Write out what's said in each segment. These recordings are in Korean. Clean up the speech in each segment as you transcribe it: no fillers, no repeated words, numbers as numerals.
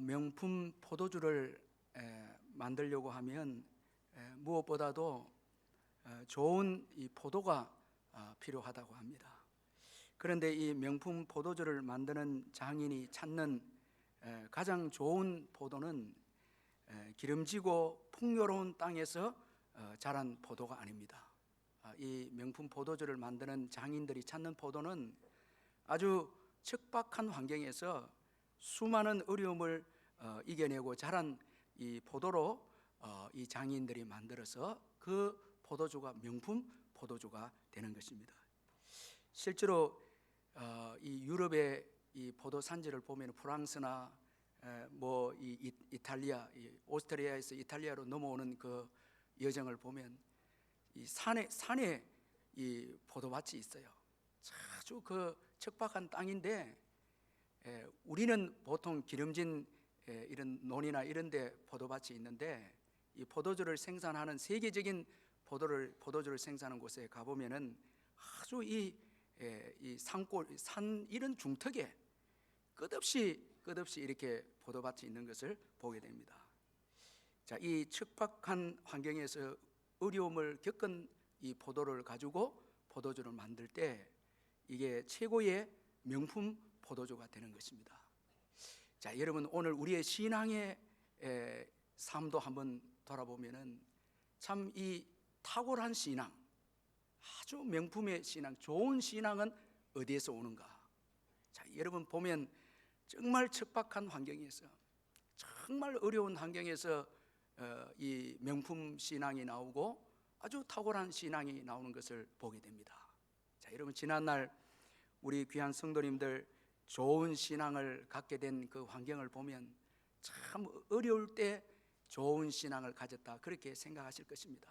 명품 포도주를 만들려고 하면 무엇보다도 좋은 이 포도가 필요하다고 합니다. 그런데 이 명품 포도주를 만드는 장인이 찾는 가장 좋은 포도는 기름지고 풍요로운 땅에서 자란 포도가 아닙니다. 이 명품 포도주를 만드는 장인들이 찾는 포도는 아주 척박한 환경에서 수많은 어려움을 이겨내고 자란 이 포도로 이 장인들이 만들어서 그 포도주가 명품 포도주가 되는 것입니다. 실제로 이 유럽의 이 포도 산지를 보면 프랑스나 이탈리아, 오스트리아에서 이탈리아로 넘어오는 그 여정을 보면 이 산에 이 포도밭이 있어요. 아주 그 척박한 땅인데 우리는 보통 기름진 이런 논이나 이런 데 포도밭이 있는데 이 포도주를 생산하는 세계적인 포도주를 생산하는 곳에 가보면은 아주 이 산 이런 중턱에 끝없이 이렇게 포도밭이 있는 것을 보게 됩니다. 자, 이 척박한 환경에서 어려움을 겪은 이 포도를 가지고 포도주를 만들 때 이게 최고의 명품 포도주가 되는 것입니다. 자, 여러분 오늘 우리의 신앙의 삶도 한번 돌아보면은 참 이 탁월한 신앙, 아주 명품의 신앙, 좋은 신앙은 어디에서 오는가? 자, 여러분 보면 정말 척박한 환경에서 정말 어려운 환경에서 이 명품 신앙이 나오고 아주 탁월한 신앙이 나오는 것을 보게 됩니다. 자, 여러분 지난날 우리 귀한 성도님들 좋은 신앙을 갖게 된 그 환경을 보면 참 어려울 때 좋은 신앙을 가졌다 그렇게 생각하실 것입니다.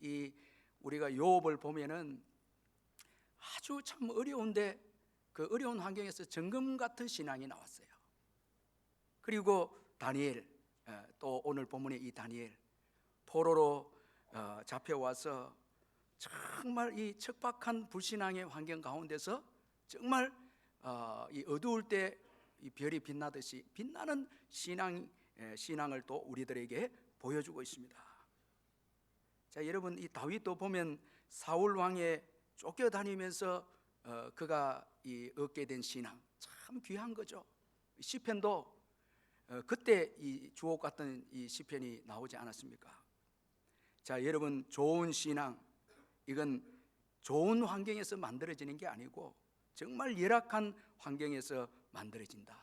이 우리가 욥을 보면은 아주 참 어려운데 그 어려운 환경에서 정금 같은 신앙이 나왔어요. 그리고 다니엘, 또 오늘 본문에 이 다니엘 포로로 잡혀와서 정말 이 척박한 불신앙의 환경 가운데서 정말 이 어두울 때 이 별이 빛나듯이 빛나는 신앙을 또 우리들에게 보여주고 있습니다. 자, 여러분 이 다윗도 보면 사울 왕에 쫓겨다니면서 그가 이 얻게 된 신앙 참 귀한 거죠. 시편도 그때 이 주옥 같은 이 시편이 나오지 않았습니까? 자, 여러분 좋은 신앙 이건 좋은 환경에서 만들어지는 게 아니고 정말 열악한 환경에서 만들어진다.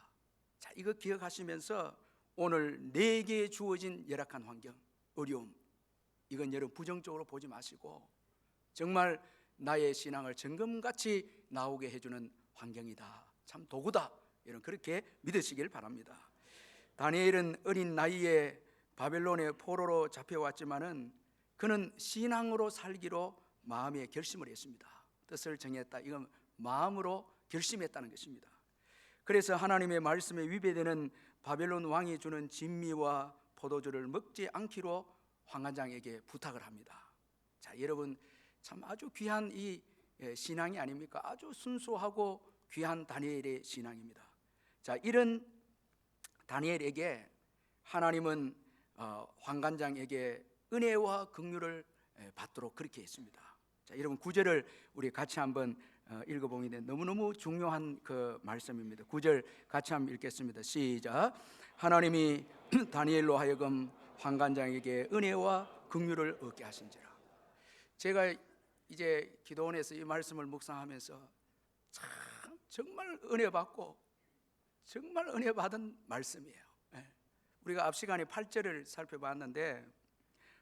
자, 이거 기억하시면서 오늘 내게 주어진 열악한 환경, 어려움 이건 여러분 부정적으로 보지 마시고 정말 나의 신앙을 정금같이 나오게 해주는 환경이다, 참 도구다, 여러분 그렇게 믿으시길 바랍니다. 다니엘은 어린 나이에 바벨론의 포로로 잡혀왔지만은 그는 신앙으로 살기로 마음에 결심을 했습니다. 뜻을 정했다, 이건 마음으로 결심했다는 것입니다. 그래서 하나님의 말씀에 위배되는 바벨론 왕이 주는 진미와 포도주를 먹지 않기로 환관장에게 부탁을 합니다. 자, 여러분 참 아주 귀한 이 신앙이 아닙니까? 아주 순수하고 귀한 다니엘의 신앙입니다. 자, 이런 다니엘에게 하나님은 환관장에게 은혜와 긍휼을 받도록 그렇게 했습니다. 자, 여러분 9절을 우리 같이 한번 읽어보면 너무너무 중요한 그 말씀입니다. 9절 같이 한번 읽겠습니다. 시작. 하나님이 다니엘로 하여금 환관장에게 은혜와 긍휼을 얻게 하신지라. 제가 이제 기도원에서 이 말씀을 묵상하면서 참 정말 은혜 받고 정말 은혜 받은 말씀이에요. 우리가 앞 시간에 8절을 살펴봤는데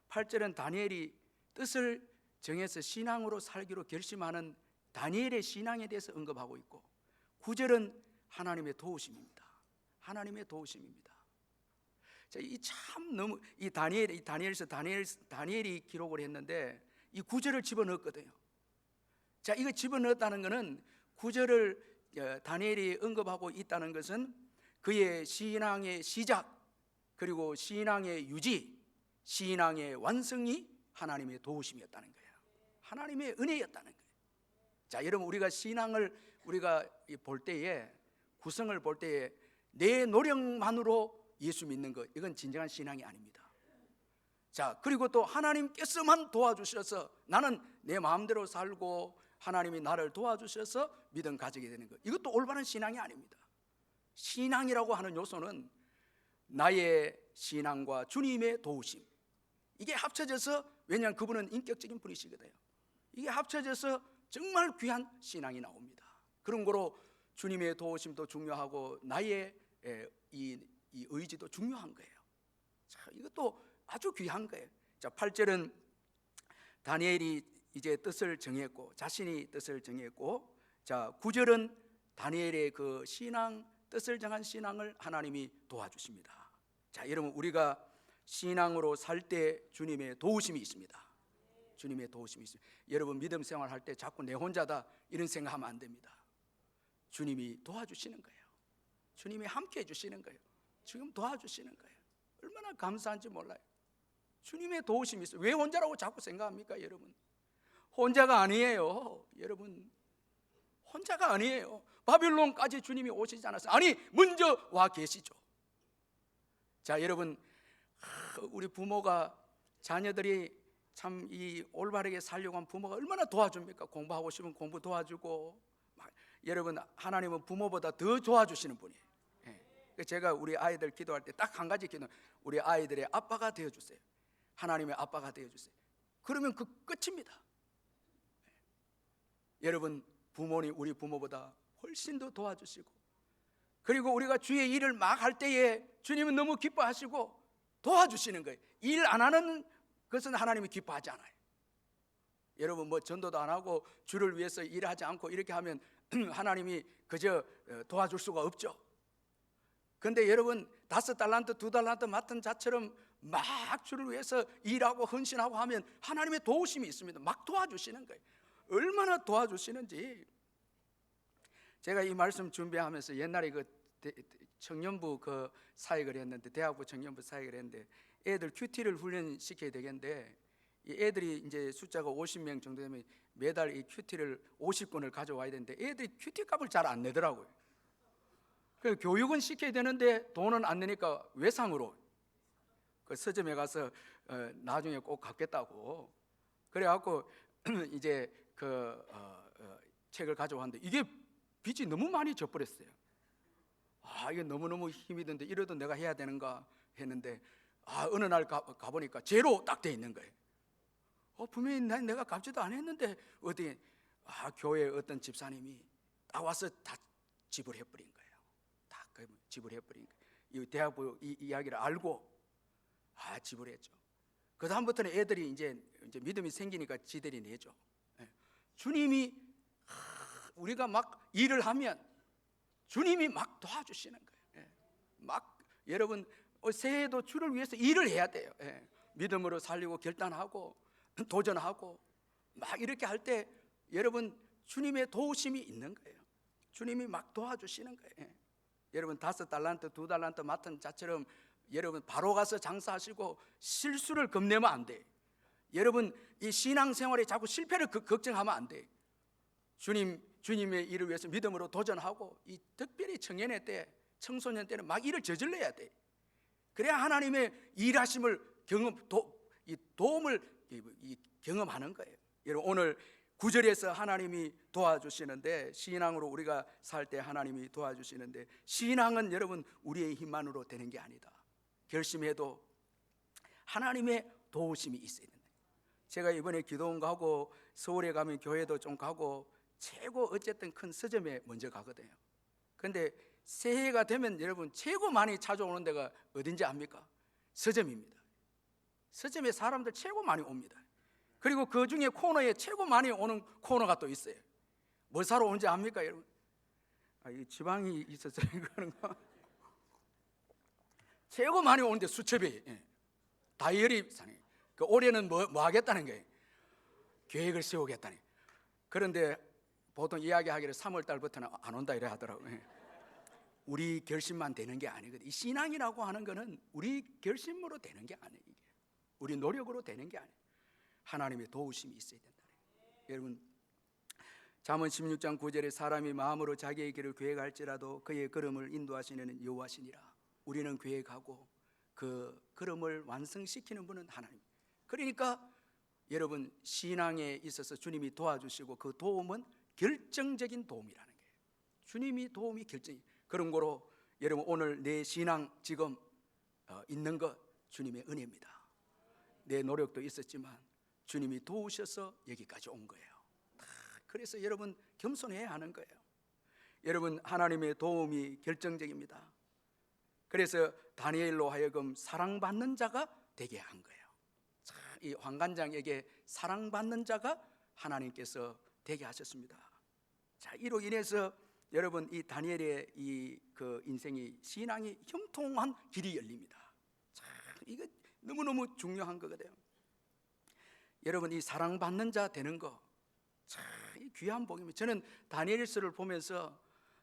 8절은 다니엘이 뜻을 정해서 신앙으로 살기로 결심하는 다니엘의 신앙에 대해서 언급하고 있고 9절은 하나님의 도우심입니다. 하나님의 도우심입니다. 자, 이 참 너무 이 다니엘이 기록을 했는데 이 9절을 집어넣었거든요. 자, 이거 집어넣었다는 것은 9절을 다니엘이 언급하고 있다는 것은 그의 신앙의 시작 그리고 신앙의 유지, 신앙의 완성이 하나님의 도우심이었다는 거예요. 하나님의 은혜였다는 거예요. 자, 여러분 우리가 신앙을 우리가 볼 때에 구성을 볼 때에 내 노력만으로 예수 믿는 것, 이건 진정한 신앙이 아닙니다. 자, 그리고 또 하나님께서만 도와주셔서 나는 내 마음대로 살고 하나님이 나를 도와주셔서 믿음 가지게 되는 것, 이것도 올바른 신앙이 아닙니다. 신앙이라고 하는 요소는 나의 신앙과 주님의 도우심, 이게 합쳐져서, 왜냐하면 그분은 인격적인 분이시거든요. 이게 합쳐져서 정말 귀한 신앙이 나옵니다. 그런 거로 주님의 도우심도 중요하고 나의 이 의지도 중요한 거예요. 자, 이것도 아주 귀한 거예요. 자, 8절은 다니엘이 이제 뜻을 정했고, 자신이 뜻을 정했고, 자, 9절은 다니엘의 그 신앙, 뜻을 정한 신앙을 하나님이 도와주십니다. 자, 여러분, 우리가 신앙으로 살 때 주님의 도우심이 있습니다. 주님의 도우심이 있습니다. 여러분, 믿음 생활할 때 자꾸 내 혼자다 이런 생각하면 안 됩니다. 주님이 도와주시는 거예요. 주님이 함께 해주시는 거예요. 지금 도와주시는 거예요. 얼마나 감사한지 몰라요. 주님의 도우심이 있어요. 왜 혼자라고 자꾸 생각합니까, 여러분? 혼자가 아니에요. 여러분, 혼자가 아니에요. 바빌론까지 주님이 오시지 않았어요. 아니, 먼저 와 계시죠. 자, 여러분, 우리 부모가, 자녀들이 참 이 올바르게 살려고 하면 부모가 얼마나 도와줍니까? 공부하고 싶으면 공부 도와주고. 여러분, 하나님은 부모보다 더 도와주시는 분이에요. 제가 우리 아이들 기도할 때 딱 한 가지 기도, 우리 아이들의 아빠가 되어주세요. 하나님의 아빠가 되어주세요. 그러면 그 끝입니다. 여러분, 부모님 우리 부모보다 훨씬 더 도와주시고, 그리고 우리가 주의 일을 막 할 때에 주님은 너무 기뻐하시고 도와주시는 거예요. 일 안 하는 것은 하나님이 기뻐하지 않아요. 여러분, 뭐 전도도 안 하고 주를 위해서 일하지 않고 이렇게 하면 하나님이 그저 도와줄 수가 없죠. 그런데 여러분, 5달란트 2달란트 맡은 자처럼 막 주를 위해서 일하고 헌신하고 하면 하나님의 도우심이 있습니다. 막 도와주시는 거예요. 얼마나 도와주시는지. 제가 이 말씀 준비하면서 옛날에 그 청년부 그 사역을 했는데, 대학부 청년부 사역을 했는데, 애들 큐티를 훈련시켜야 되겠는데, 이 애들이 이제 숫자가 50명 정도 되면 매달 이 큐티를 50권을 가져와야 되는데 애들이 큐티 값을 잘 안 내더라고요. 그 교육은 시켜야 되는데 돈은 안 내니까 외상으로 그 서점에 가서 나중에 꼭 갚겠다고 그래갖고 이제 그 책을 가져왔는데 이게 빚이 너무 많이 져버렸어요. 아, 이게 너무너무 힘이 드는데 이래도 내가 해야 되는가 했는데, 어느 날 가보니까 제로 딱 돼 있는 거예요. 분명히 내가 갚지도 안 했는데 어디 교회 어떤 집사님이 딱 와서 다 지불해버린 거예요. 다 지불해버린 거예요. 이 대학부 이 이야기를 알고 지불했죠. 그 다음부터는 애들이 이제 믿음이 생기니까 지들이 내죠. 주님이 우리가 막 일을 하면 주님이 막 도와주시는 거예요. 막 여러분, 새해도 주를 위해서 일을 해야 돼요. 믿음으로 살리고 결단하고 도전하고 막 이렇게 할 때 여러분, 주님의 도우심이 있는 거예요. 주님이 막 도와주시는 거예요. 여러분, 5달란트 2달란트 맡은 자처럼 여러분 바로 가서 장사하시고 실수를 겁내면 안 돼. 여러분, 이 신앙생활에 자꾸 실패를 걱정하면 안 돼. 주님의 일을 위해서 믿음으로 도전하고, 이 특별히 청년회 때, 청소년 때는 막 일을 저질러야 돼. 그래야 하나님의 일하심을 도움을 경험하는 거예요. 여러분, 오늘 9절에서 하나님이 도와주시는데, 신앙으로 우리가 살 때 하나님이 도와주시는데, 신앙은 여러분 우리의 힘만으로 되는 게 아니다. 결심해도 하나님의 도우심이 있어야 된다. 제가 이번에 기도원 가고 서울에 가면 교회도 좀 가고 최고 어쨌든 큰 서점에 먼저 가거든요. 그런데 새해가 되면 여러분 최고 많이 찾아오는 데가 어딘지 압니까? 서점입니다. 서점에 사람들 최고 많이 옵니다. 그리고 그 중에 코너에 최고 많이 오는 코너가 또 있어요. 뭘 사러 오는지 압니까, 여러분? 이 지방이 있어서 그런가? 최고 많이 오는데 수첩이 다이어리 사네. 그 올해는 뭐 하겠다는 거예요? 계획을 세우겠다니. 그런데 보통 이야기하기를 3월 달부터는 안 온다 이래 하더라고요. 우리 결심만 되는 게 아니거든요. 이 신앙이라고 하는 거는 우리 결심으로 되는 게 아니에요. 우리 노력으로 되는 게 아니에요. 하나님의 도우심이 있어야 된다. 여러분, 잠언 16장 9절에 사람이 마음으로 자기의 길을 계획할지라도 그의 걸음을 인도하시는 여호와시니라. 우리는 계획하고 그 걸음을 완성시키는 분은 하나님. 그러니까 여러분, 신앙에 있어서 주님이 도와주시고 그 도움은 결정적인 도움이라는 거예요. 주님이 도움이 결정이. 그런 거로 여러분, 오늘 내 신앙 지금 있는 것 주님의 은혜입니다. 내 노력도 있었지만 주님이 도우셔서 여기까지 온 거예요. 그래서 여러분, 겸손해야 하는 거예요. 여러분, 하나님의 도움이 결정적입니다. 그래서 다니엘로 하여금 사랑받는 자가 되게 한 거예요. 이 환관장에게 사랑받는 자가 하나님께서 되게 하셨습니다. 자, 이로 인해서 여러분, 이 다니엘의 그 인생이, 신앙이 형통한 길이 열립니다. 자, 이거 너무너무 중요한 거거든요. 여러분, 이 사랑받는 자 되는 거 참 귀한 복입니다. 저는 다니엘서를 보면서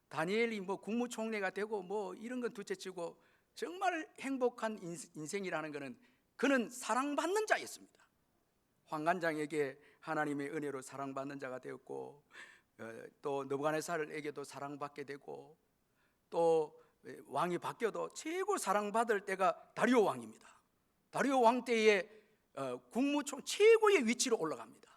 다니엘이 뭐 국무총리가 되고 뭐 이런 건 둘째치고 정말 행복한 인생이라는 것은 그는 사랑받는 자였습니다. 환관장에게 하나님의 은혜로 사랑받는 자가 되었고, 또 느부갓네살에게도 사랑받게 되고, 또 왕이 바뀌어도 최고 사랑받을 때가 다리오 왕입니다. 다리오 왕 때에 국무총 최고의 위치로 올라갑니다.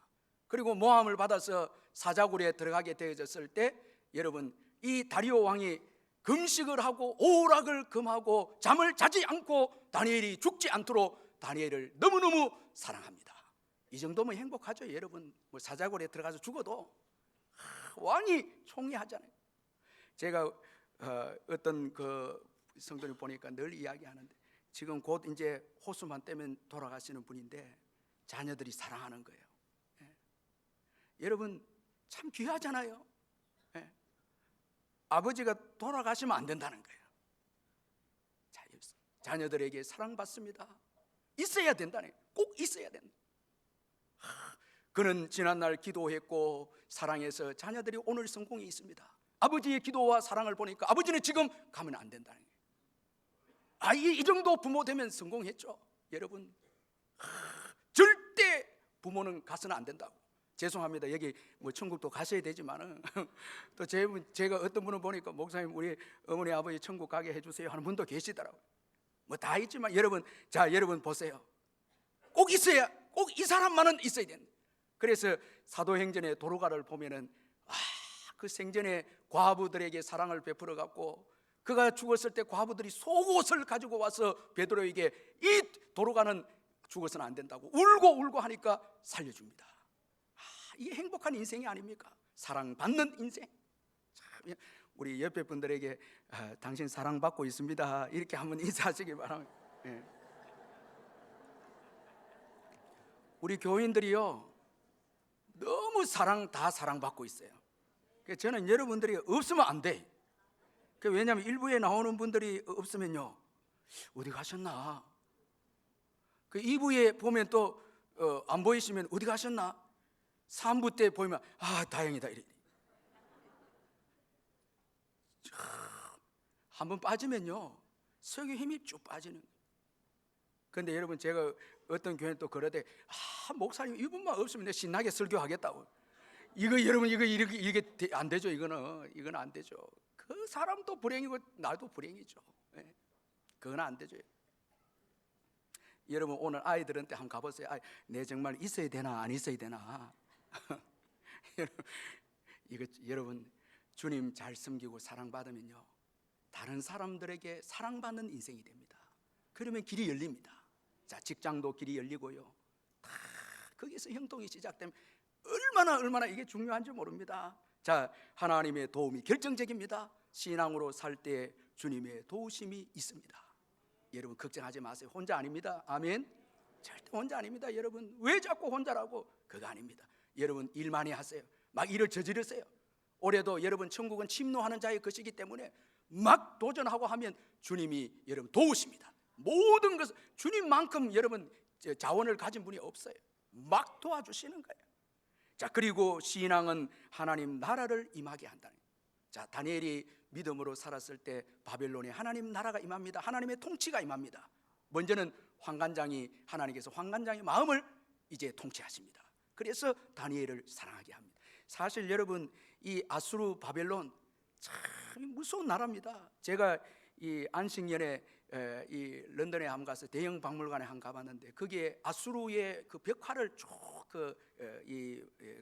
그리고 모함을 받아서 사자굴에 들어가게 되어졌을 때, 여러분, 이 다리오 왕이 금식을 하고 오락을 금하고 잠을 자지 않고 다니엘이 죽지 않도록 다니엘을 너무너무 사랑합니다. 이 정도면 행복하죠. 여러분, 뭐 사자굴에 들어가서 죽어도 왕이 총리하잖아요. 제가 어떤 그 성도님 보니까 늘 이야기하는데, 지금 곧 이제 호수만 떼면 돌아가시는 분인데 자녀들이 사랑하는 거예요. 여러분, 참 귀하잖아요. 아버지가 돌아가시면 안 된다는 거예요. 자녀들에게 사랑받습니다. 있어야 된다네. 꼭 있어야 된다. 그는 지난날 기도했고 사랑해서 자녀들이 오늘 성공이 있습니다. 아버지의 기도와 사랑을 보니까 아버지는 지금 가면 안 된다는 거예요. 이 정도 부모 되면 성공했죠. 여러분, 절대 부모는 가서는 안 된다고. 죄송합니다. 여기 뭐 천국도 가셔야 되지만은 또 제가 어떤 분을 보니까, 목사님 우리 어머니 아버지 천국 가게 해주세요 하는 분도 계시더라고요. 뭐 다 있지만 여러분, 자, 여러분 보세요. 꼭 있어야, 꼭 이 사람만은 있어야 된다. 그래서 사도행전의 도로가를 보면은 그 생전에 과부들에게 사랑을 베풀어 갖고, 그가 죽었을 때 과부들이 속옷을 가지고 와서 베드로에게, 이 도로가는 죽어서는 안 된다고 울고 하니까 살려줍니다. 이게 행복한 인생이 아닙니까? 사랑받는 인생. 우리 옆에 분들에게 당신 사랑받고 있습니다 이렇게 한번 인사하시기 바랍니다. 우리 교인들이요, 너무 다 사랑받고 있어요. 저는 여러분들이 없으면 안 돼. 왜냐하면 일부에 나오는 분들이 없으면요, 어디 가셨나? 2부에 보면 또 안 보이시면 어디 가셨나? 3부 때 보이면 다행이다 이래. 한번 빠지면요, 설교 힘이 쭉 빠지는 거예요. 그런데 여러분, 제가 어떤 교회는 또 그러대, 목사님 이분만 없으면 내가 신나게 설교하겠다고. 이거 여러분, 이게 안 되죠. 이건 안 되죠. 그 사람도 불행이고 나도 불행이죠. 그건 안 되죠. 여러분, 오늘 아이들한테 한번 가보세요. 내 정말 있어야 되나 안 있어야 되나. 여러분, 주님 잘 섬기고 사랑받으면요, 다른 사람들에게 사랑받는 인생이 됩니다. 그러면 길이 열립니다. 자, 직장도 길이 열리고요, 다 거기서 형통이 시작되면 얼마나 이게 중요한지 모릅니다. 자, 하나님의 도움이 결정적입니다. 신앙으로 살 때 주님의 도우심이 있습니다. 여러분, 걱정하지 마세요. 혼자 아닙니다. 아멘. 절대 혼자 아닙니다. 여러분, 왜 자꾸 혼자라고? 그거 아닙니다. 여러분, 일 많이 하세요. 막 일을 저지르세요. 올해도 여러분, 천국은 침노하는 자의 것이기 때문에 막 도전하고 하면 주님이 여러분 도우십니다. 모든 것을, 주님만큼 여러분 자원을 가진 분이 없어요. 막 도와주시는 거예요. 자, 그리고 신앙은 하나님 나라를 임하게 한다는 거예요. 자, 다니엘이 믿음으로 살았을 때 바벨론에 하나님 나라가 임합니다. 하나님의 통치가 임합니다. 먼저는 하나님께서 환관장의 마음을 이제 통치하십니다. 그래서 다니엘을 사랑하게 합니다. 사실 여러분, 이 아수르 바벨론 참 무서운 나라입니다. 제가 이 안식년에 이 런던에 한번 가서 대형 박물관에 한번 가봤는데 거기에 아수르의 그 벽화를 쭉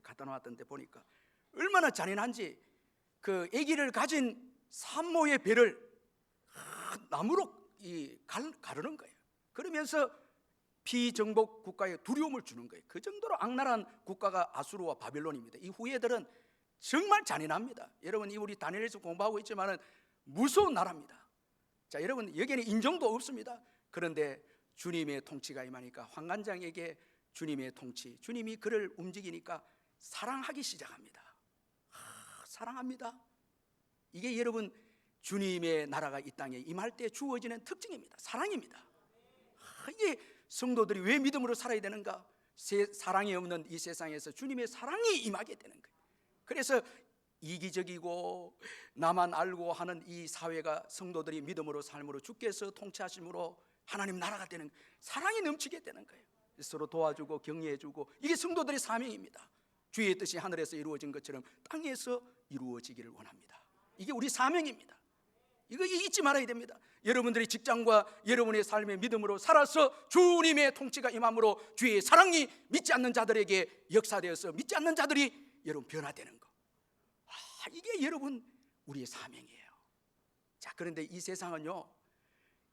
갖다 놓았던데 보니까 얼마나 잔인한지 그 아기를 가진 산모의 배를 나무로 가르는 거예요. 그러면서 피정복 국가에 두려움을 주는 거예요. 그 정도로 악랄한 국가가 아수르와 바빌론입니다. 이 후예들은 정말 잔인합니다. 여러분, 우리 다니엘에서 공부하고 있지만은 무서운 나라입니다. 자, 여러분, 여기에는 인종도 없습니다. 그런데 주님의 통치가 임하니까 환관장에게 주님의 통치, 주님이 그를 움직이니까 사랑하기 시작합니다. 사랑합니다. 이게 여러분, 주님의 나라가 이 땅에 임할 때 주어지는 특징입니다. 사랑입니다. 이게 성도들이 왜 믿음으로 살아야 되는가? 사랑이 없는 이 세상에서 주님의 사랑이 임하게 되는 거예요. 그래서 이기적이고 나만 알고 하는 이 사회가 성도들이 믿음으로 삶으로 주께서 통치하심으로 하나님 나라가 되는 거예요. 사랑이 넘치게 되는 거예요. 서로 도와주고 격려해주고, 이게 성도들의 사명입니다. 주의 뜻이 하늘에서 이루어진 것처럼 땅에서 이루어지기를 원합니다. 이게 우리 사명입니다. 이거 잊지 말아야 됩니다. 여러분들이 직장과 여러분의 삶의 믿음으로 살아서 주님의 통치가 임함으로 주의 사랑이 믿지 않는 자들에게 역사되어서 믿지 않는 자들이 여러분 변화되는 거, 이게 여러분 우리의 사명이에요. 자, 그런데 이 세상은요,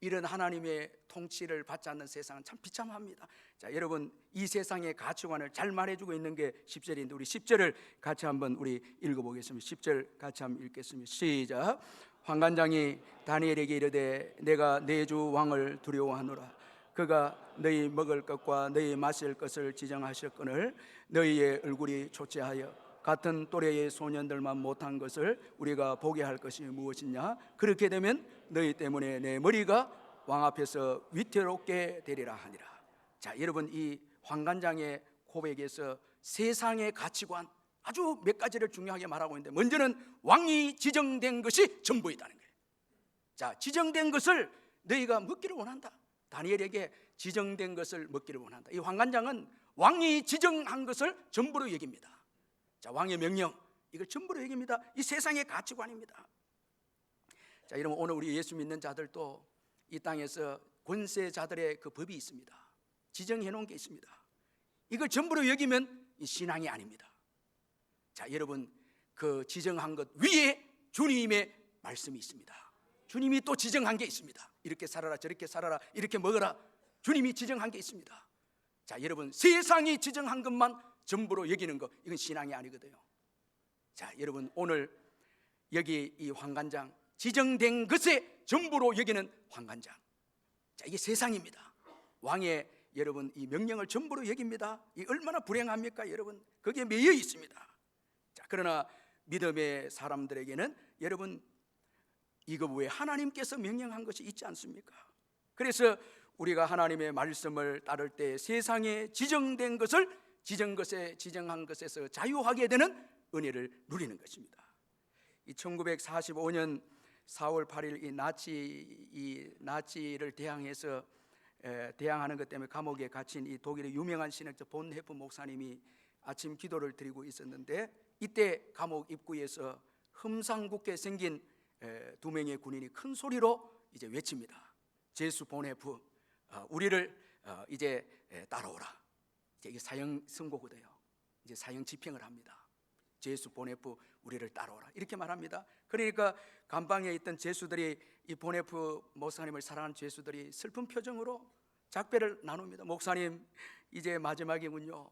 이런 하나님의 통치를 받지 않는 세상은 참 비참합니다. 자, 여러분, 이 세상의 가치관을 잘 말해주고 있는 게 10절인데 우리 10절을 같이 한번 우리 읽어보겠습니다. 10절 같이 한번 읽겠습니다. 시작. 환관장이 다니엘에게 이르되 내가 내 주 왕을 두려워하노라. 그가 너희 먹을 것과 너희 마실 것을 지정하셨거늘 너희의 얼굴이 초췌하여 같은 또래의 소년들만 못한 것을 우리가 보게 할 것이 무엇이냐? 그렇게 되면 너희 때문에 내 머리가 왕 앞에서 위태롭게 되리라 하니라. 자, 여러분, 이 환관장의 고백에서 세상의 가치관 아주 몇 가지를 중요하게 말하고 있는데, 먼저는 왕이 지정된 것이 전부이다는 거예요. 자, 지정된 것을 너희가 먹기를 원한다. 다니엘에게 지정된 것을 먹기를 원한다. 이 환관장은 왕이 지정한 것을 전부로 여깁니다. 자, 왕의 명령, 이걸 전부로 여깁니다. 이 세상의 가치관입니다. 자, 여러분, 오늘 우리 예수 믿는 자들도 이 땅에서 권세자들의 그 법이 있습니다. 지정해 놓은 게 있습니다. 이걸 전부로 여기면 이 신앙이 아닙니다. 자, 여러분, 그 지정한 것 위에 주님의 말씀이 있습니다. 주님이 또 지정한 게 있습니다. 이렇게 살아라, 저렇게 살아라, 이렇게 먹어라. 주님이 지정한 게 있습니다. 자, 여러분, 세상이 지정한 것만 전부로 여기는 거, 이건 신앙이 아니거든요. 자, 여러분, 오늘 여기 이 환관장, 지정된 것에 전부로 여기는 환관장. 자, 이게 세상입니다. 왕의 여러분 이 명령을 전부로 여깁니다. 이 얼마나 불행합니까, 여러분? 거기에 매여 있습니다. 자, 그러나 믿음의 사람들에게는 여러분 이거 왜 하나님께서 명령한 것이 있지 않습니까? 그래서 우리가 하나님의 말씀을 따를 때 세상에 지정된 것을 지정한 것에서 자유하게 되는 은혜를 누리는 것입니다. 이 1945년 4월 8일 이 나치를 대항하는 것 때문에 감옥에 갇힌 이 독일의 유명한 신학자 본헤프 목사님이 아침 기도를 드리고 있었는데, 이때 감옥 입구에서 흠상궂게 생긴 두 명의 군인이 큰 소리로 이제 외칩니다. 제수 본헤프, 우리를 이제 따라오라. 이제 사형 선고거든요. 이제 사형 집행을 합니다. 제수 본헤프, 우리를 따라오라, 이렇게 말합니다. 그러니까 감방에 있던 제수들이 이 본헤프 목사님을 사랑하는 제수들이 슬픈 표정으로 작별을 나눕니다. 목사님, 이제 마지막이군요.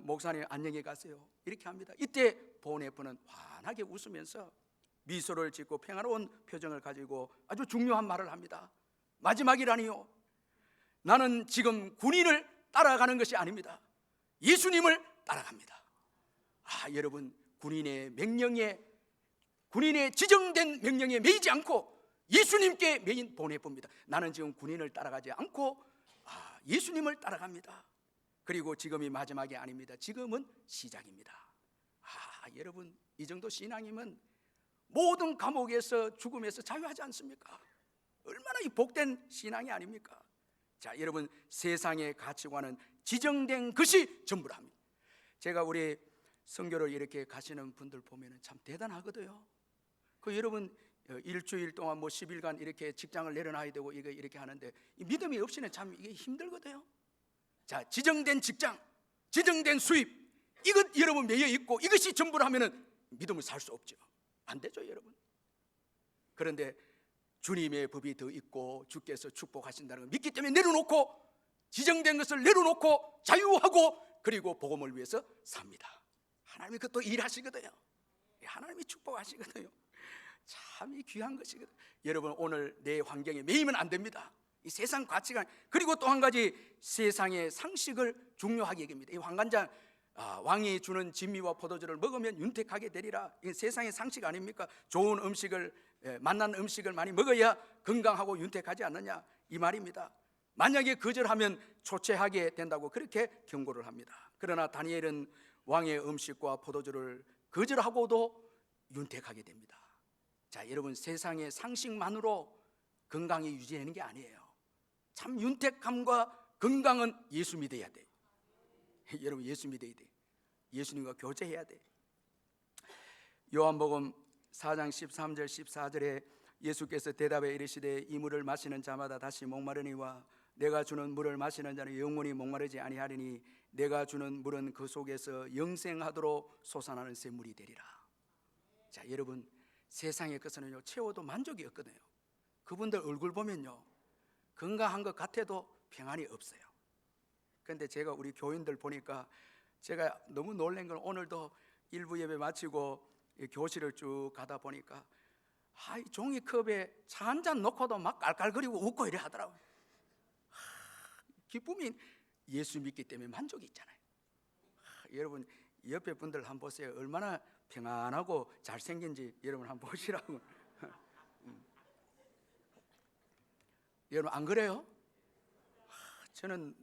목사님 안녕히 가세요, 이렇게 합니다. 이때 본헤프는 환하게 웃으면서 미소를 짓고 평화로운 표정을 가지고 아주 중요한 말을 합니다. 마지막이라니요? 나는 지금 군인을 따라가는 것이 아닙니다. 예수님을 따라갑니다. 여러분, 군인의 지정된 명령에 매이지 않고 예수님께 매인 본헤프입니다. 나는 지금 군인을 따라가지 않고 예수님을 따라갑니다. 그리고 지금이 마지막이 아닙니다. 지금은 시작입니다. 여러분, 이 정도 신앙이면 모든 감옥에서 죽음에서 자유하지 않습니까? 얼마나 이 복된 신앙이 아닙니까? 자, 여러분, 세상의 가치관은 지정된 것이 전부랍니다. 제가 우리 선교를 이렇게 가시는 분들 보면 참 대단하거든요. 여러분, 일주일 동안 뭐 10일간 이렇게 직장을 내려놔야 되고 이거 이렇게 하는데 이 믿음이 없이는 참 이게 힘들거든요. 자, 지정된 직장, 지정된 수입, 이것 여러분 매여 있고 이것이 전부라면은 믿음을 살 수 없죠. 안 되죠, 여러분. 그런데 주님의 법이 더 있고 주께서 축복하신다는 걸 믿기 때문에 내려놓고, 지정된 것을 내려놓고 자유하고 그리고 복음을 위해서 삽니다. 하나님이 그것도 일하시거든요. 하나님이 축복하시거든요. 참 귀한 것이거든요. 여러분, 오늘 내 환경에 매이면 안 됩니다. 이 세상 가치관, 그리고 또 한 가지 세상의 상식을 중요하게 여깁니다. 이 환관장, 왕이 주는 진미와 포도주를 먹으면 윤택하게 되리라. 이 세상의 상식 아닙니까? 좋은 음식을, 맛난 음식을 많이 먹어야 건강하고 윤택하지 않느냐, 이 말입니다. 만약에 거절하면 초췌하게 된다고 그렇게 경고를 합니다. 그러나 다니엘은 왕의 음식과 포도주를 거절하고도 윤택하게 됩니다. 자, 여러분, 세상의 상식만으로 건강이 유지되는 게 아니에요. 참 윤택함과 건강은 예수 믿어야 돼. 여러분, 예수 믿어야 돼. 예수님과 교제해야 돼. 요한복음 4장 13절 14절에 예수께서 대답해 이르시되 이 물을 마시는 자마다 다시 목마르니와 내가 주는 물을 마시는 자는 영원히 목마르지 아니하리니 내가 주는 물은 그 속에서 영생하도록 솟아나는 샘물이 되리라. 자, 여러분, 세상의 것은요 채워도 만족이 없거든요. 그분들 얼굴 보면요 건강한 것 같아도 평안이 없어요. 그런데 제가 우리 교인들 보니까 제가 너무 놀란 건, 오늘도 일부 예배 마치고 교실을 쭉 가다 보니까 이 종이컵에 차 한 잔 놓고도 막 깔깔거리고 웃고 이래 하더라고요. 기쁨이 예수 믿기 때문에 만족이 있잖아요. 여러분, 옆에 분들 한번 보세요. 얼마나 평안하고 잘생긴지 여러분 한번 보시라고. 여러분, 안 그래요? 저는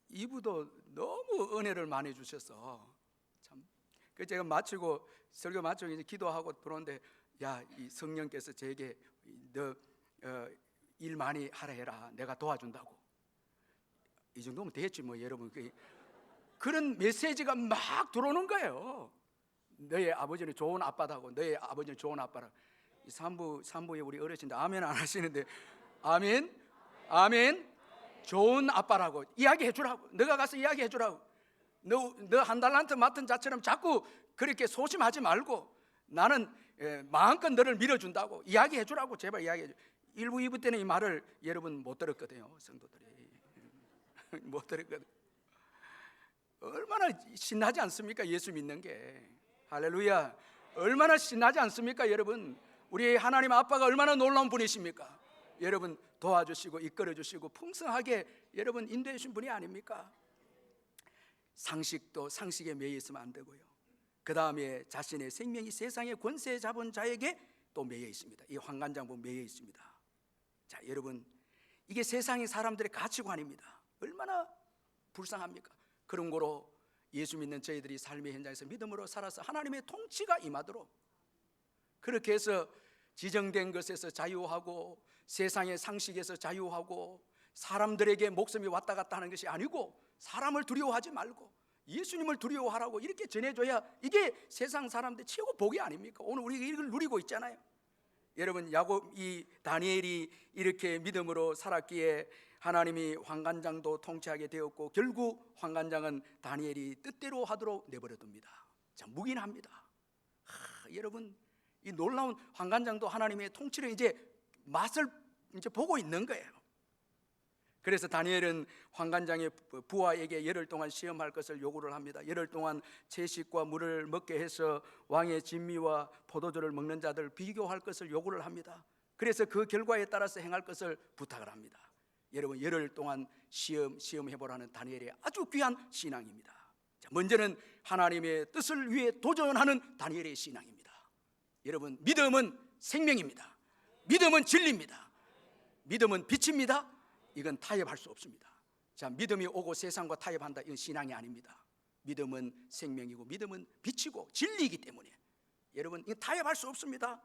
이분도 너무 은혜를 많이 주셔서 참. 그 제가 마치고 설교 마치고 이제 기도하고 들어오는데, 야, 이 성령께서 제게 너 일 많이 하라 해라. 내가 도와준다고. 이 정도면 되겠지 뭐, 여러분. 그런 메시지가 막 들어오는 거예요. 너의 아버지는 좋은 아빠다고, 너의 아버지는 좋은 아빠라. 이 산부에 우리 어르신들 아멘 안 하시는데, 아멘, 아멘. 좋은 아빠라고 이야기해 주라고. 너가 가서 이야기해 주라고. 너 한 달란트 맡은 자처럼 자꾸 그렇게 소심하지 말고 나는 마음껏 너를 밀어준다고 이야기해 주라고. 제발 이야기해 줘. 1부 2부 때는 이 말을 여러분 못 들었거든요. 성도들이 못 들었거든. 얼마나 신나지 않습니까? 예수 믿는 게. 할렐루야. 얼마나 신나지 않습니까? 여러분, 우리 하나님 아빠가 얼마나 놀라운 분이십니까? 여러분, 도와주시고 이끌어 주시고 풍성하게 여러분 인도해 주신 분이 아닙니까? 상식도 상식에 매여 있으면 안 되고요. 그 다음에 자신의 생명이 세상의 권세 잡은 자에게 또 매여 있습니다. 이 환관장부 매여 있습니다. 자, 여러분, 이게 세상의 사람들의 가치관입니다. 얼마나 불쌍합니까? 그런 거로 예수 믿는 저희들이 삶의 현장에서 믿음으로 살아서 하나님의 통치가 임하도록, 그렇게 해서 지정된 것에서 자유하고 세상의 상식에서 자유하고 사람들에게 목숨이 왔다 갔다 하는 것이 아니고 사람을 두려워하지 말고 예수님을 두려워하라고 이렇게 전해줘야 이게 세상 사람들 최고 복이 아닙니까? 오늘 우리가 이걸 누리고 있잖아요. 여러분, 이 다니엘이 이렇게 믿음으로 살았기에 하나님이 환관장도 통치하게 되었고 결국 환관장은 다니엘이 뜻대로 하도록 내버려둡니다. 자, 묵인합니다. 여러분, 이 놀라운 환관장도 하나님의 통치를 이제 맛을 이제 보고 있는 거예요. 그래서 다니엘은 환관장의 부하에게 열흘 동안 시험할 것을 요구를 합니다. 열흘 동안 채식과 물을 먹게 해서 왕의 진미와 포도주를 먹는 자들 비교할 것을 요구를 합니다. 그래서 그 결과에 따라서 행할 것을 부탁을 합니다. 여러분, 열흘 동안 시험해보라는 다니엘의 아주 귀한 신앙입니다. 자, 먼저는 하나님의 뜻을 위해 도전하는 다니엘의 신앙입니다. 여러분, 믿음은 생명입니다. 믿음은 진리입니다. 믿음은 빛입니다. 이건 타협할 수 없습니다. 자, 믿음이 오고 세상과 타협한다, 이건 신앙이 아닙니다. 믿음은 생명이고 믿음은 빛이고 진리이기 때문에 여러분, 이건 타협할 수 없습니다.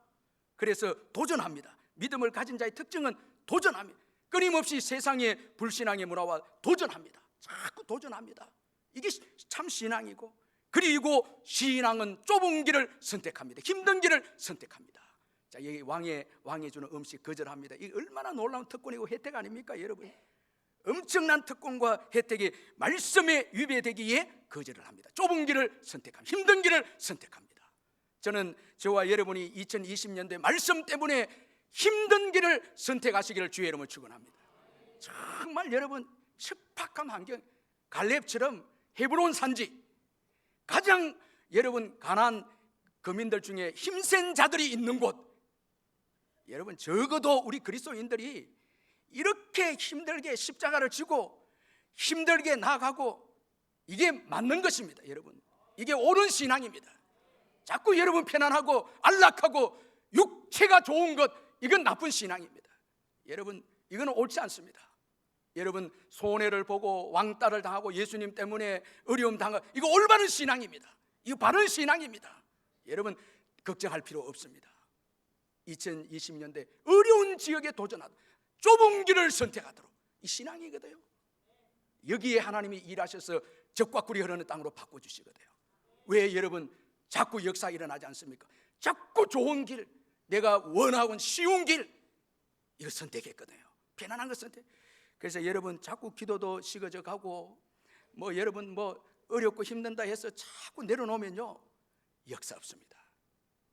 그래서 도전합니다. 믿음을 가진 자의 특징은 도전합니다. 끊임없이 세상의 불신앙의 문화와 도전합니다. 자꾸 도전합니다. 이게 참 신앙이고, 그리고 신앙은 좁은 길을 선택합니다. 힘든 길을 선택합니다. 자, 여기 왕이 주는 음식 거절합니다. 이 얼마나 놀라운 특권이고 혜택 아닙니까, 여러분? 엄청난 특권과 혜택이 말씀에 위배되기에 거절을 합니다. 좁은 길을 선택합니다. 힘든 길을 선택합니다. 저는 저와 여러분이 2020년도에 말씀 때문에 힘든 길을 선택하시기를 주의 이름으로 축원합니다. 정말 여러분, 척박한 환경, 갈렙처럼 헤브론 산지, 가장 여러분 가난한 거민들 중에 힘센 자들이 있는 곳, 여러분 적어도 우리 그리스도인들이 이렇게 힘들게 십자가를 지고 힘들게 나아가고, 이게 맞는 것입니다. 여러분, 이게 옳은 신앙입니다. 자꾸 여러분 편안하고 안락하고 육체가 좋은 것, 이건 나쁜 신앙입니다. 여러분, 이건 옳지 않습니다. 여러분, 손해를 보고 왕따를 당하고 예수님 때문에 어려움 당하고, 이거 올바른 신앙입니다. 이거 바른 신앙입니다. 여러분, 걱정할 필요 없습니다. 2020년대 어려운 지역에 도전하도록, 좁은 길을 선택하도록, 이 신앙이거든요. 여기에 하나님이 일하셔서 적과 꿀이 흐르는 땅으로 바꿔주시거든요. 왜 여러분 자꾸 역사 일어나지 않습니까? 자꾸 좋은 길, 내가 원하고 쉬운 길, 이거 선택했거든요. 편안한 거 선택. 그래서 여러분 자꾸 기도도 식어져 가고, 뭐 여러분 뭐 어렵고 힘든다 해서 자꾸 내려놓으면요, 역사 없습니다.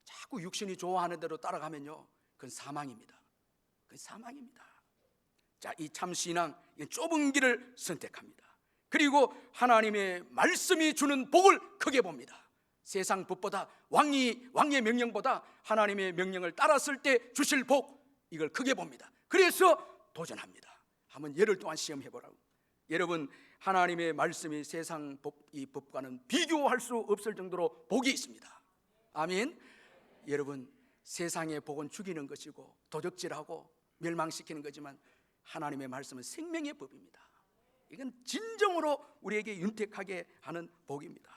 자꾸 육신이 좋아하는 대로 따라가면요, 그건 사망입니다. 그건 사망입니다. 자, 이 참신앙, 좁은 길을 선택합니다. 그리고 하나님의 말씀이 주는 복을 크게 봅니다. 세상 법보다, 왕의 명령보다 하나님의 명령을 따랐을 때 주실 복, 이걸 크게 봅니다. 그래서 도전합니다. 한번 열흘 동안 시험해보라고. 여러분, 하나님의 말씀이 세상 이 법과는 비교할 수 없을 정도로 복이 있습니다. 아멘. 여러분, 세상의 복은 죽이는 것이고 도적질하고 멸망시키는 거지만, 하나님의 말씀은 생명의 법입니다. 이건 진정으로 우리에게 윤택하게 하는 복입니다.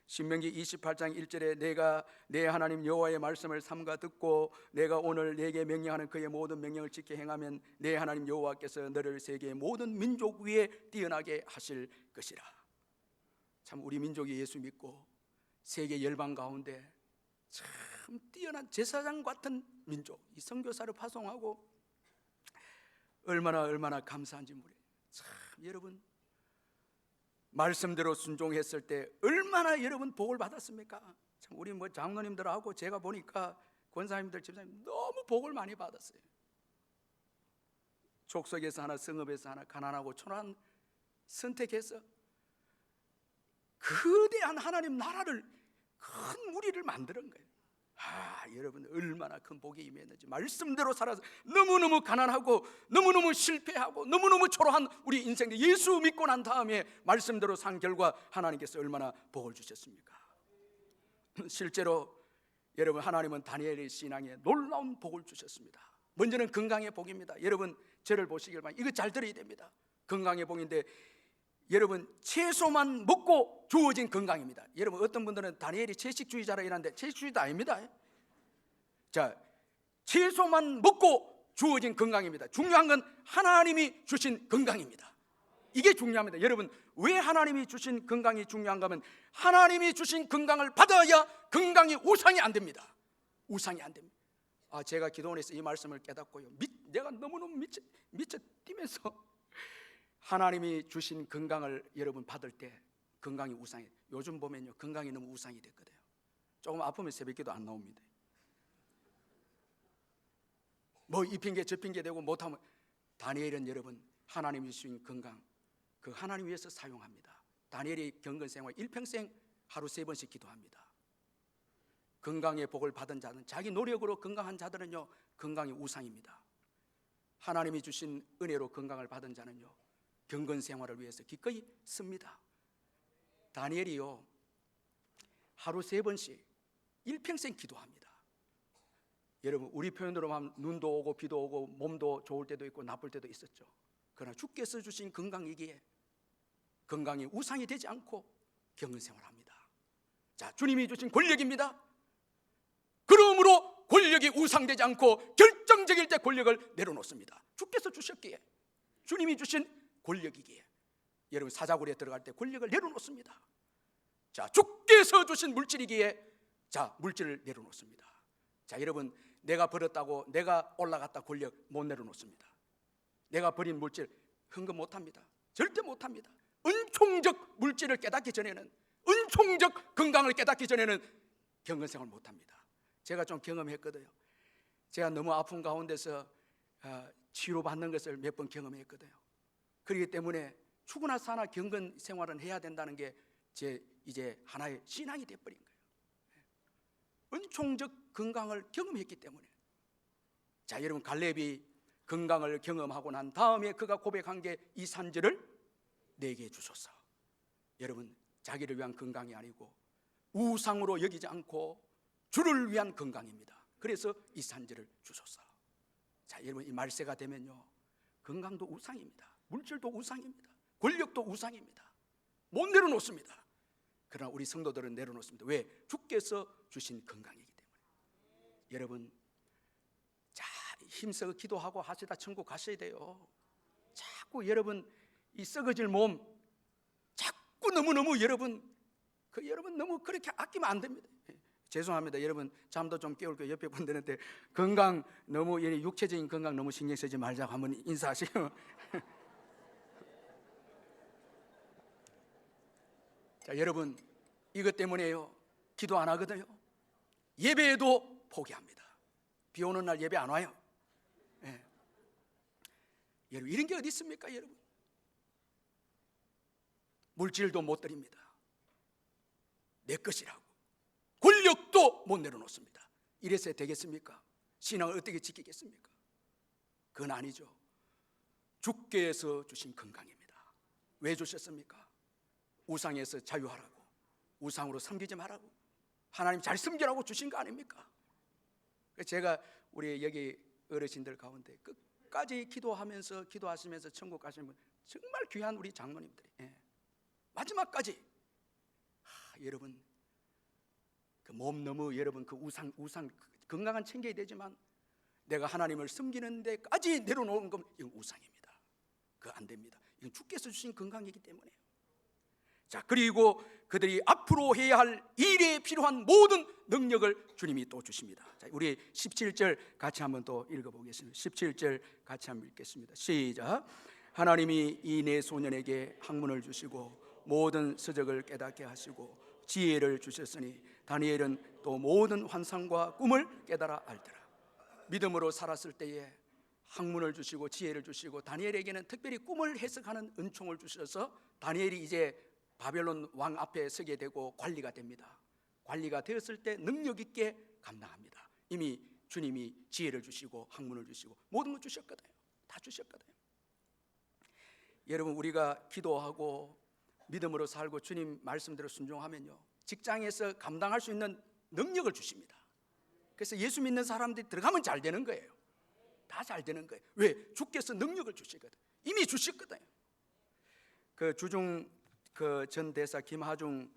신명기 28장 1절에 내가 내 하나님 여호와의 말씀을 삼가 듣고 내가 오늘 내게 명령하는 그의 모든 명령을 지켜 행하면 내 하나님 여호와께서 너를 세계의 모든 민족 위에 뛰어나게 하실 것이라. 참, 우리 민족이 예수 믿고 세계 열방 가운데 참 뛰어난 제사장 같은 민족, 이 선교사를 파송하고 얼마나 감사한지 모르겠어요. 참, 여러분 말씀대로 순종했을 때 얼마나 여러분 복을 받았습니까? 참, 우리 뭐 장로님들하고 제가 보니까 권사님들, 집사님 너무 복을 많이 받았어요. 족속에서 하나, 성읍에서 하나, 가난하고 초라한 선택해서 거대한 하나님 나라를, 큰 무리를 만드는 거예요. 여러분 얼마나 큰 복이 임했는지. 말씀대로 살아서 너무너무 가난하고 너무너무 실패하고 너무너무 초라한 우리 인생들, 예수 믿고 난 다음에 말씀대로 산 결과 하나님께서 얼마나 복을 주셨습니까? 실제로 여러분, 하나님은 다니엘의 신앙에 놀라운 복을 주셨습니다. 먼저는 건강의 복입니다. 여러분 저를 보시길 바랍니다. 이거 잘 들어야 됩니다. 건강의 복인데, 여러분 채소만 먹고 주어진 건강입니다. 여러분, 어떤 분들은 다니엘이 채식주의자라 이러는데 채식주의도 아닙니다. 자, 채소만 먹고 주어진 건강입니다. 중요한 건 하나님이 주신 건강입니다. 이게 중요합니다. 여러분, 왜 하나님이 주신 건강이 중요한가 하면, 하나님이 주신 건강을 받아야 건강이 우상이 안 됩니다. 우상이 안 됩니다. 제가 기도원에서 이 말씀을 깨닫고요, 내가 너무너무 미쳐 뛰면서 하나님이 주신 건강을 여러분 받을 때 건강이 우상이, 요즘 보면요 건강이 너무 우상이 됐거든요. 조금 아프면 새벽기도 안 나옵니다. 뭐 이 핑계 저 핑계 대고 못하면, 다니엘은 여러분 하나님이 주신 건강, 그 하나님 위해서 사용합니다. 다니엘이 경건 생활 일평생 하루 3번씩 기도합니다. 건강의 복을 받은 자는, 자기 노력으로 건강한 자들은요 건강이 우상입니다. 하나님이 주신 은혜로 건강을 받은 자는요 경건 생활을 위해서 기꺼이 씁니다. 다니엘이요 하루 3번씩 일평생 기도합니다. 여러분, 우리 표현으로 하면 눈도 오고 비도 오고 몸도 좋을 때도 있고 나쁠 때도 있었죠. 그러나 주께서 주신 건강이기에 건강이 우상이 되지 않고 경건 생활합니다. 자, 주님이 주신 권력입니다. 그러므로 권력이 우상되지 않고 결정적일 때 권력을 내려놓습니다. 주께서 주셨기에, 주님이 주신 권력이기에 여러분 사자굴에 들어갈 때 권력을 내려놓습니다. 자, 주께서 주신 물질이기에 자, 물질을 내려놓습니다. 자, 여러분 내가 벌었다고 내가 올라갔다 권력 못 내려놓습니다. 내가 버린 물질 헌금 못합니다. 절대 못합니다. 은총적 물질을 깨닫기 전에는, 은총적 건강을 깨닫기 전에는 경건생활 못합니다. 제가 좀 경험했거든요. 제가 너무 아픈 가운데서 치료받는 것을 몇 번 경험했거든요. 그렇기 때문에 죽으나 사나 경건생활은 해야 된다는 게 제 이제 하나의 신앙이 되어버린 거예요. 은총적 건강을 경험했기 때문에. 자, 여러분, 갈렙이 건강을 경험하고 난 다음에 그가 고백한 게 이 산지를 내게 주소서. 여러분, 자기를 위한 건강이 아니고 우상으로 여기지 않고 주를 위한 건강입니다. 그래서 이 산지를 주소서. 자, 여러분, 이 말세가 되면요, 건강도 우상입니다. 물질도 우상입니다. 권력도 우상입니다. 못 내려놓습니다. 그러나 우리 성도들은 내려놓습니다. 왜? 주께서 주신 건강이기 때문에. 여러분, 자, 힘써 기도하고 하시다 천국 가셔야 돼요. 자꾸 여러분 이 썩어질 몸 자꾸 너무너무 여러분 너무 그렇게 아끼면 안 됩니다. 죄송합니다. 여러분, 잠도 좀 깨울 거예요. 옆에 분들한테 건강 너무, 육체적인 건강 너무 신경 쓰지 말자고 한번 인사하시고. 자, 여러분, 이것 때문에요, 기도 안 하거든요. 예배에도 포기합니다. 비 오는 날 예배 안 와요. 예. 여러분, 이런 게 어디 있습니까? 여러분, 물질도 못 드립니다. 내 것이라고. 권력도 못 내려놓습니다. 이래서 되겠습니까? 신앙을 어떻게 지키겠습니까? 그건 아니죠. 주께서 주신 건강입니다. 왜 주셨습니까? 우상에서 자유하라고, 우상으로 섬기지 말라고, 하나님 잘 섬기라고 주신 거 아닙니까? 제가 우리 여기 어르신들 가운데 끝까지 기도하시면서 천국 가시는 분 정말 귀한 우리 장로님들이, 마지막까지 여러분, 그 몸 너무 여러분 그 우상 건강은 챙겨야 되지만 내가 하나님을 섬기는 데까지 내려놓은 건 이건 우상입니다. 그거 안 됩니다. 이건 주께서 주신 건강이기 때문에요. 자, 그리고 그들이 앞으로 해야 할 일에 필요한 모든 능력을 주님이 또 주십니다. 자, 우리 17절 같이 한번 또 읽어보겠습니다. 17절 같이 한번 읽겠습니다. 시작. 하나님이 이 네 소년에게 학문을 주시고 모든 서적을 깨닫게 하시고 지혜를 주셨으니 다니엘은 또 모든 환상과 꿈을 깨달아 알더라. 믿음으로 살았을 때에 학문을 주시고 지혜를 주시고 다니엘에게는 특별히 꿈을 해석하는 은총을 주셔서 다니엘이 이제 바벨론 왕 앞에 서게 되고 관리가 됩니다. 관리가 되었을 때 능력 있게 감당합니다. 이미 주님이 지혜를 주시고 학문을 주시고 모든 걸 주셨거든요. 다 주셨거든요. 여러분, 우리가 기도하고 믿음으로 살고 주님 말씀대로 순종하면요, 직장에서 감당할 수 있는 능력을 주십니다. 그래서 예수 믿는 사람들이 들어가면 잘 되는 거예요. 다 잘 되는 거예요. 왜? 주께서 능력을 주시거든. 이미 주셨거든요. 그 주중 전 대사 김하중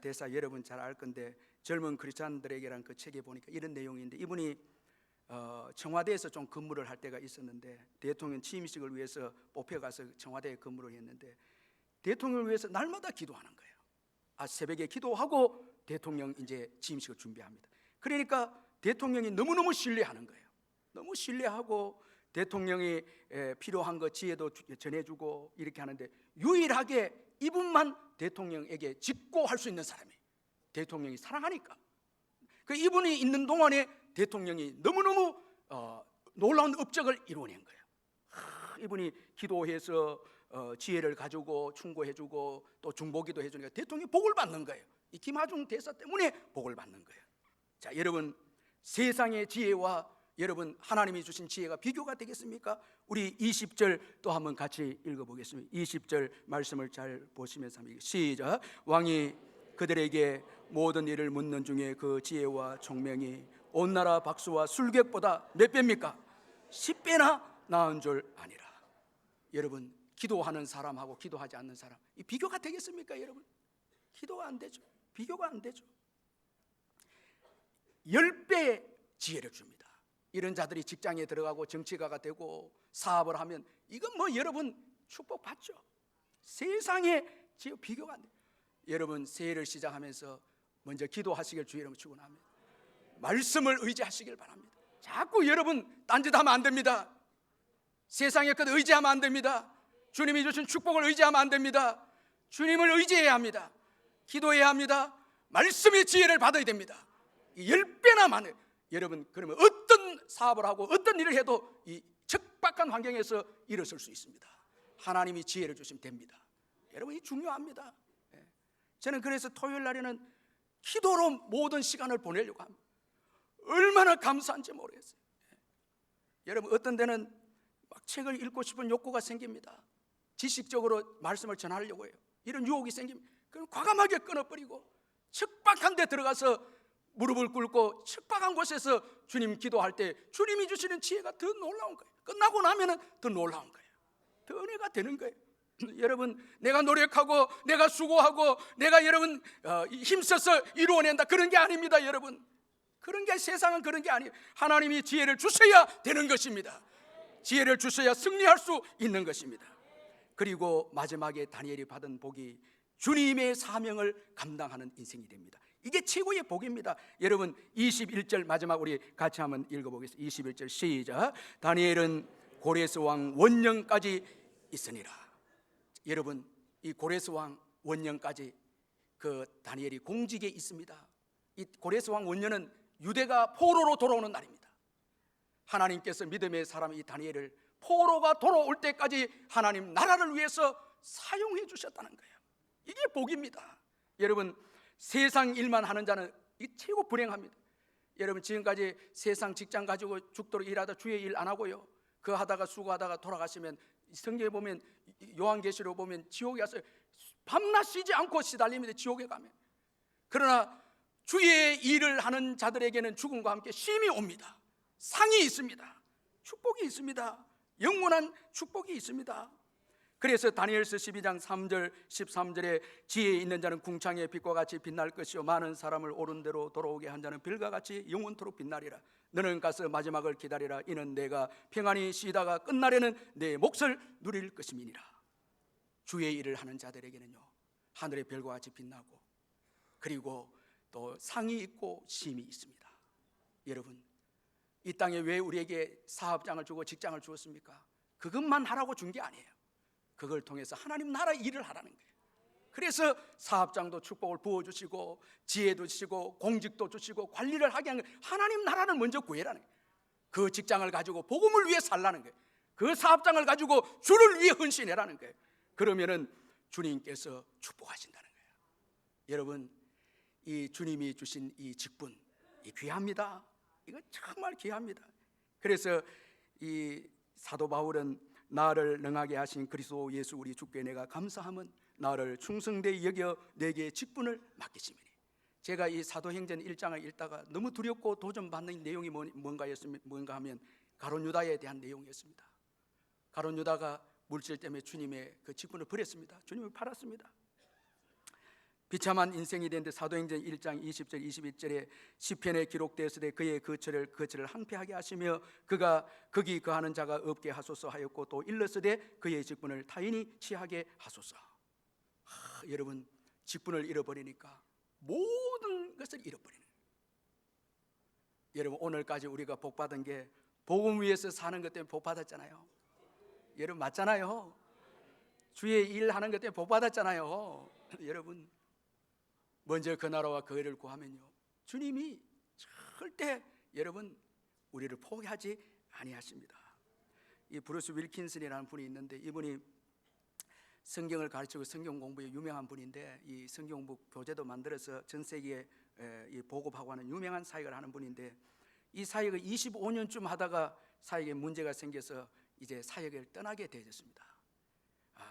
대사 여러분 잘 알 건데, 젊은 크리스찬들에게란 그 책에 보니까 이런 내용인데, 이분이 청와대에서 좀 근무를 할 때가 있었는데 대통령 취임식을 위해서 뽑혀가서 청와대에 근무를 했는데 대통령을 위해서 날마다 기도하는 거예요. 새벽에 기도하고 대통령 이제 취임식을 준비합니다. 그러니까 대통령이 너무너무 신뢰하는 거예요. 너무 신뢰하고 대통령이 필요한 거 지혜도 전해주고 이렇게 하는데 유일하게 이분만 대통령에게 직고할 수 있는 사람이에요. 대통령이 사랑하니까. 그 이분이 있는 동안에 대통령이 너무너무 놀라운 업적을 이루어낸 거예요. 이분이 기도해서 지혜를 가지고 충고해주고 또 중보기도 해주니까 대통령이 복을 받는 거예요. 이 김하중 대사 때문에 복을 받는 거예요. 자, 여러분, 세상의 지혜와 여러분 하나님이 주신 지혜가 비교가 되겠습니까? 우리 20절 또 한번 같이 읽어보겠습니다. 20절 말씀을 잘 보시면서 시작. 왕이 그들에게 모든 일을 묻는 중에 그 지혜와 총명이 온 나라 박수와 술객보다 몇 배입니까? 10배나 나은 줄 아니라. 여러분, 기도하는 사람하고 기도하지 않는 사람, 이 비교가 되겠습니까? 여러분, 기도가 안 되죠. 비교가 안 되죠. 10배의 지혜를 줍니다. 이런 자들이 직장에 들어가고 정치가가 되고 사업을 하면 이건 뭐 여러분 축복받죠. 세상에 지혜 비교가 안 돼요. 여러분, 새해를 시작하면서 먼저 기도하시길 주의 이름으로 축원합니다. 말씀을 의지하시길 바랍니다. 자꾸 여러분 딴짓하면 안 됩니다. 세상의 것 의지하면 안 됩니다. 주님이 주신 축복을 의지하면 안 됩니다. 주님을 의지해야 합니다. 기도해야 합니다. 말씀의 지혜를 받아야 됩니다. 10배나 많아요. 여러분, 그러면 어떤 사업을 하고 어떤 일을 해도 이 척박한 환경에서 일어설 수 있습니다. 하나님이 지혜를 주시면 됩니다. 여러분, 이 중요합니다. 저는 그래서 토요일 날에는 기도로 모든 시간을 보내려고 합니다. 얼마나 감사한지 모르겠어요. 여러분, 어떤 데는 막 책을 읽고 싶은 욕구가 생깁니다. 지식적으로 말씀을 전하려고 해요. 이런 유혹이 생깁니다. 그럼 과감하게 끊어버리고 척박한 데 들어가서 무릎을 꿇고 척박한 곳에서 주님 기도할 때 주님이 주시는 지혜가 더 놀라운 거예요. 끝나고 나면은 더 놀라운 거예요. 더 은혜가 되는 거예요. 여러분, 내가 노력하고 내가 수고하고 내가 여러분 힘써서 이루어낸다, 그런 게 아닙니다. 여러분, 그런 게, 세상은 그런 게 아니에요. 하나님이 지혜를 주셔야 되는 것입니다. 지혜를 주셔야 승리할 수 있는 것입니다. 그리고 마지막에 다니엘이 받은 복이 주님의 사명을 감당하는 인생이 됩니다. 이게 최고의 복입니다. 여러분, 21절 마지막 우리 같이 한번 읽어보겠습니다. 21절 시작. 다니엘은 고레스 왕 원년까지 있으니라. 여러분, 이 고레스 왕 원년까지 그 다니엘이 공직에 있습니다. 이 고레스 왕 원년은 유대가 포로로 돌아오는 날입니다. 하나님께서 믿음의 사람 이 다니엘을 포로가 돌아올 때까지 하나님 나라를 위해서 사용해 주셨다는 거예요. 이게 복입니다. 여러분, 세상 일만 하는 자는 이 최고 불행합니다. 여러분, 지금까지 세상 직장 가지고 죽도록 일하다 주의 일 안 하고요, 그 하다가 수고하다가 돌아가시면 성경에 보면, 요한계시록 보면 지옥에 가서 밤낮 쉬지 않고 시달립니다. 지옥에 가면. 그러나 주의 일을 하는 자들에게는 죽음과 함께 쉼이 옵니다. 상이 있습니다. 축복이 있습니다. 영원한 축복이 있습니다. 그래서 다니엘서 12장 3절 13절에 지혜 있는 자는 궁창의 빛과 같이 빛날 것이요 많은 사람을 옳은 대로 돌아오게 한 자는 별과 같이 영원토록 빛나리라. 너는 가서 마지막을 기다리라. 이는 내가 평안히 쉬다가 끝날에는 내 몫을 누릴 것임이니라. 주의 일을 하는 자들에게는요, 하늘의 별과 같이 빛나고 그리고 또 상이 있고 쉼이 있습니다. 여러분, 이 땅에 왜 우리에게 사업장을 주고 직장을 주었습니까? 그것만 하라고 준 게 아니에요. 그걸 통해서 하나님 나라 일을 하라는 거예요. 그래서 사업장도 축복을 부어주시고 지혜도 주시고 공직도 주시고 관리를 하게 하는 거예요. 하나님 나라를 먼저 구해라는 거예요. 그 직장을 가지고 복음을 위해 살라는 거예요. 그 사업장을 가지고 주를 위해 헌신해라는 거예요. 그러면은 주님께서 축복하신다는 거예요. 여러분, 이 주님이 주신 이 직분, 이 귀합니다. 이거 정말 귀합니다. 그래서 이 사도 바울은 나를 능하게 하신 그리스도 예수 우리 주께 내가 감사함은 나를 충성되이 여겨 내게 직분을 맡기심이니. 제가 이 사도행전 1장을 읽다가 너무 두렵고 도전받는 내용이 뭔가 하면 가룟 유다에 대한 내용이었습니다. 가룟 유다가 물질 때문에 주님의 그 직분을 버렸습니다. 주님을 팔았습니다. 비참한 인생이 되는데 사도행전 1장 20절 21절에 시편에 기록되었으되 그의 거처를 항폐하게 하시며 그가 거기 거하는 자가 없게 하소서 하였고 또 일렀으되 그의 직분을 타인이 취하게 하소서. 여러분, 직분을 잃어버리니까 모든 것을 잃어버리는 거예요. 여러분, 오늘까지 우리가 복받은 게 복음 위해서 사는 것 때문에 복받았잖아요. 여러분, 맞잖아요. 주의 일 하는 것 때문에 복받았잖아요. 여러분, 먼저 그 나라와 그 의를 구하면요, 주님이 절대 여러분 우리를 포기하지 아니하십니다. 이 브루스 윌킨슨이라는 분이 있는데 이분이 성경을 가르치고 성경 공부에 유명한 분인데 이 성경 공부 교재도 만들어서 전 세계에 보급하고 하는 유명한 사역을 하는 분인데 이 사역을 25년쯤 하다가 사역에 문제가 생겨서 이제 사역을 떠나게 되었습니다.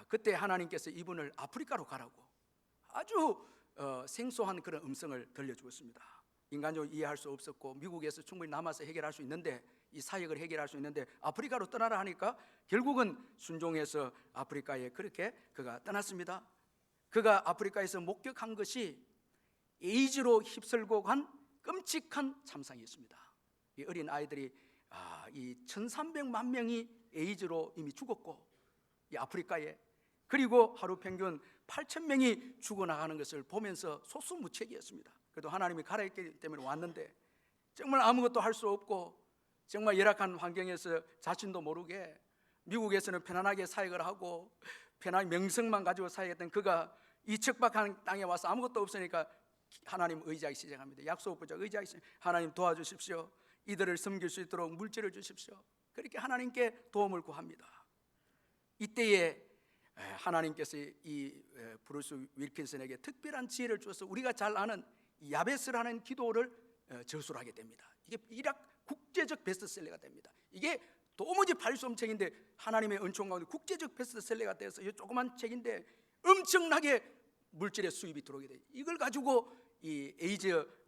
그때 하나님께서 이분을 아프리카로 가라고 아주 생소한 그런 음성을 들려주었습니다. 인간적으로 이해할 수 없었고 미국에서 충분히 남아서 해결할 수 있는데 이 사역을 해결할 수 있는데 아프리카로 떠나라 하니까 결국은 순종해서 아프리카에 그렇게 그가 떠났습니다. 그가 아프리카에서 목격한 것이 에이즈로 휩쓸고 간 끔찍한 참상이었습니다. 이 어린 아이들이 이 1,300만 명이 에이즈로 이미 죽었고 이 아프리카에, 그리고 하루 평균 8,000명이 죽어나가는 것을 보면서 속수무책이었습니다. 그래도 하나님이 가라 했기 때문에 왔는데 정말 아무것도 할 수 없고 정말 열악한 환경에서 자신도 모르게 미국에서는 편안하게 사역을 하고 편안한 명성만 가지고 사역했던 그가 이 척박한 땅에 와서 아무것도 없으니까 하나님 의지하기 시작합니다. 약속 붙잡고 의지하기 시작. 하나님 도와주십시오. 이들을 섬길 수 있도록 물질을 주십시오. 그렇게 하나님께 도움을 구합니다. 이때에 하나님께서 이 브루스 윌킨슨에게 특별한 지혜를 주어서 우리가 잘 아는 야베스라는 기도를 저술하게 됩니다. 이게 이락 국제적 베스트셀러가 됩니다. 이게 도무지 팔 수 없는 책인데 하나님의 은총 가운데 국제적 베스트셀러가 돼서 이 조그만 책인데 엄청나게 물질의 수입이 들어오게 돼요. 이걸 가지고 이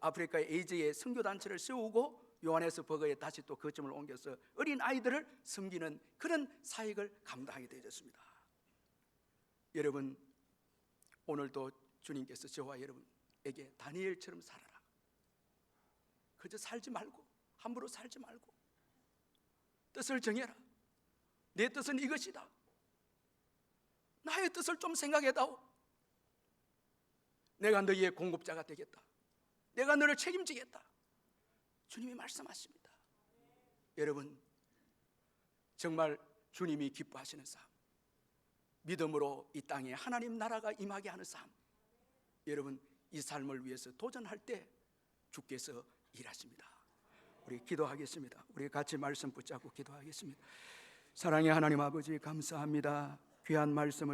아프리카의 에이즈의 선교 단체를 세우고 요한에서 버거에 다시 또 거점을 옮겨서 어린 아이들을 섬기는 그런 사역을 감당하게 되었습니다. 여러분, 오늘도 주님께서 저와 여러분에게 다니엘처럼 살아라. 그저 살지 말고, 함부로 살지 말고 뜻을 정해라. 내 뜻은 이것이다. 나의 뜻을 좀 생각해다오. 내가 너희의 공급자가 되겠다. 내가 너를 책임지겠다. 주님이 말씀하십니다. 여러분, 정말 주님이 기뻐하시는 삶, 믿음으로 이 땅에 하나님 나라가 임하게 하는 삶, 여러분 이 삶을 위해서 도전할 때 주께서 일하십니다. 우리 기도하겠습니다. 우리 같이 말씀 붙잡고 기도하겠습니다. 사랑의 하나님 아버지, 감사합니다. 귀한 말씀을